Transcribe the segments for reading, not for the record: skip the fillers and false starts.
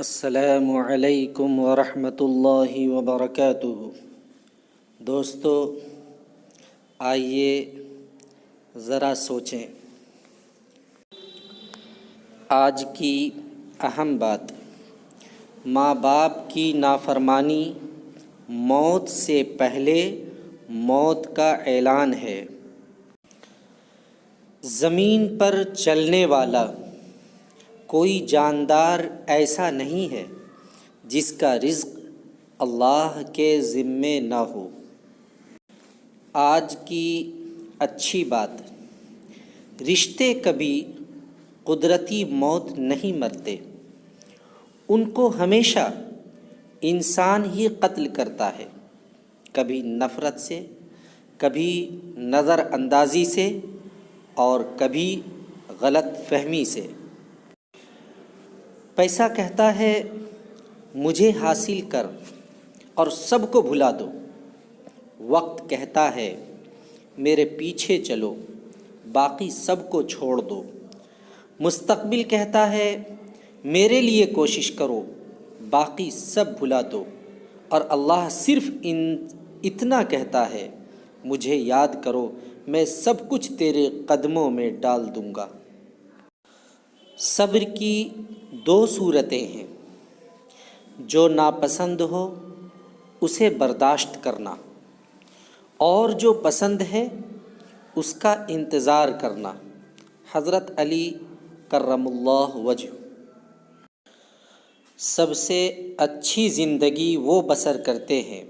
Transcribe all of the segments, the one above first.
السلام علیکم ورحمۃ اللہ وبرکاتہ۔ دوستو، آئیے ذرا سوچیں۔ آج کی اہم بات، ماں باپ کی نافرمانی موت سے پہلے موت کا اعلان ہے۔ زمین پر چلنے والا کوئی جاندار ایسا نہیں ہے جس کا رزق اللہ کے ذمے نہ ہو۔ آج کی اچھی بات، رشتے کبھی قدرتی موت نہیں مرتے، ان کو ہمیشہ انسان ہی قتل کرتا ہے، کبھی نفرت سے، کبھی نظر اندازی سے اور کبھی غلط فہمی سے۔ پیسہ کہتا ہے مجھے حاصل کر اور سب کو بھلا دو، وقت کہتا ہے میرے پیچھے چلو باقی سب کو چھوڑ دو، مستقبل کہتا ہے میرے لیے کوشش کرو باقی سب بھلا دو، اور اللہ صرف اتنا کہتا ہے مجھے یاد کرو میں سب کچھ تیرے قدموں میں ڈال دوں گا۔ صبر کی دو صورتیں ہیں، جو ناپسند ہو اسے برداشت کرنا، اور جو پسند ہے اس کا انتظار کرنا۔ حضرت علی کرم اللہ وجہ۔ سب سے اچھی زندگی وہ بسر کرتے ہیں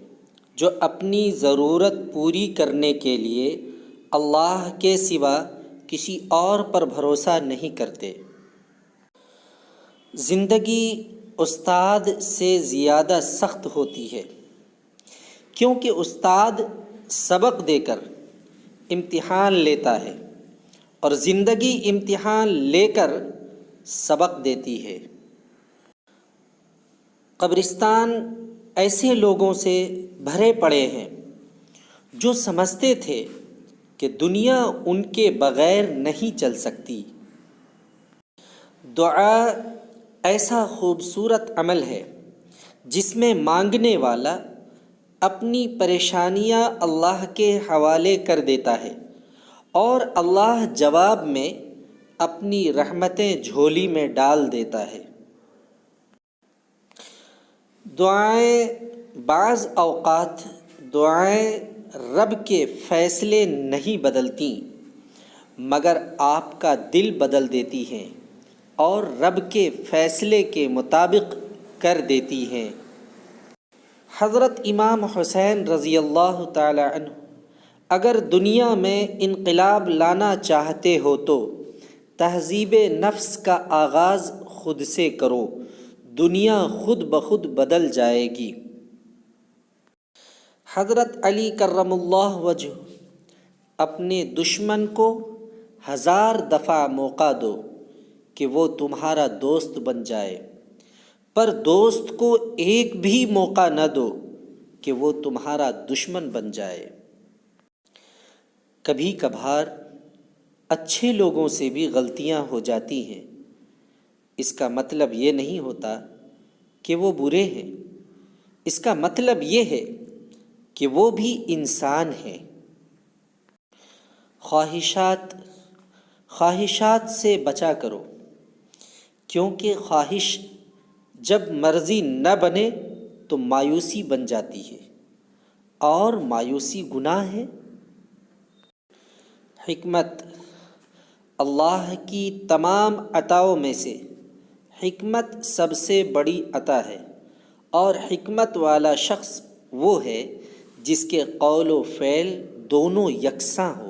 جو اپنی ضرورت پوری کرنے کے لیے اللہ کے سوا کسی اور پر بھروسہ نہیں کرتے۔ زندگی استاد سے زیادہ سخت ہوتی ہے، کیونکہ استاد سبق دے کر امتحان لیتا ہے اور زندگی امتحان لے کر سبق دیتی ہے۔ قبرستان ایسے لوگوں سے بھرے پڑے ہیں جو سمجھتے تھے کہ دنیا ان کے بغیر نہیں چل سکتی۔ دعا ایسا خوبصورت عمل ہے جس میں مانگنے والا اپنی پریشانیاں اللہ کے حوالے کر دیتا ہے اور اللہ جواب میں اپنی رحمتیں جھولی میں ڈال دیتا ہے۔ دعائیں بعض اوقات دعائیں رب کے فیصلے نہیں بدلتی، مگر آپ کا دل بدل دیتی ہیں اور رب کے فیصلے کے مطابق کر دیتی ہیں۔ حضرت امام حسین رضی اللہ تعالی عنہ اگر دنیا میں انقلاب لانا چاہتے ہو تو تہذیب نفس کا آغاز خود سے کرو، دنیا خود بخود بدل جائے گی۔ حضرت علی کرم اللہ وجہ۔ اپنے دشمن کو 1000 دفعہ موقع دو کہ وہ تمہارا دوست بن جائے، پر دوست کو ایک بھی موقع نہ دو کہ وہ تمہارا دشمن بن جائے۔ کبھی کبھار اچھے لوگوں سے بھی غلطیاں ہو جاتی ہیں، اس کا مطلب یہ نہیں ہوتا کہ وہ برے ہیں، اس کا مطلب یہ ہے کہ وہ بھی انسان ہیں۔ خواہشات سے بچا کرو، کیونکہ خواہش جب مرضی نہ بنے تو مایوسی بن جاتی ہے، اور مایوسی گناہ ہے۔ حکمت اللہ کی تمام عطاؤں میں سے حکمت سب سے بڑی عطا ہے، اور حکمت والا شخص وہ ہے جس کے قول و فعل دونوں یکساں ہو۔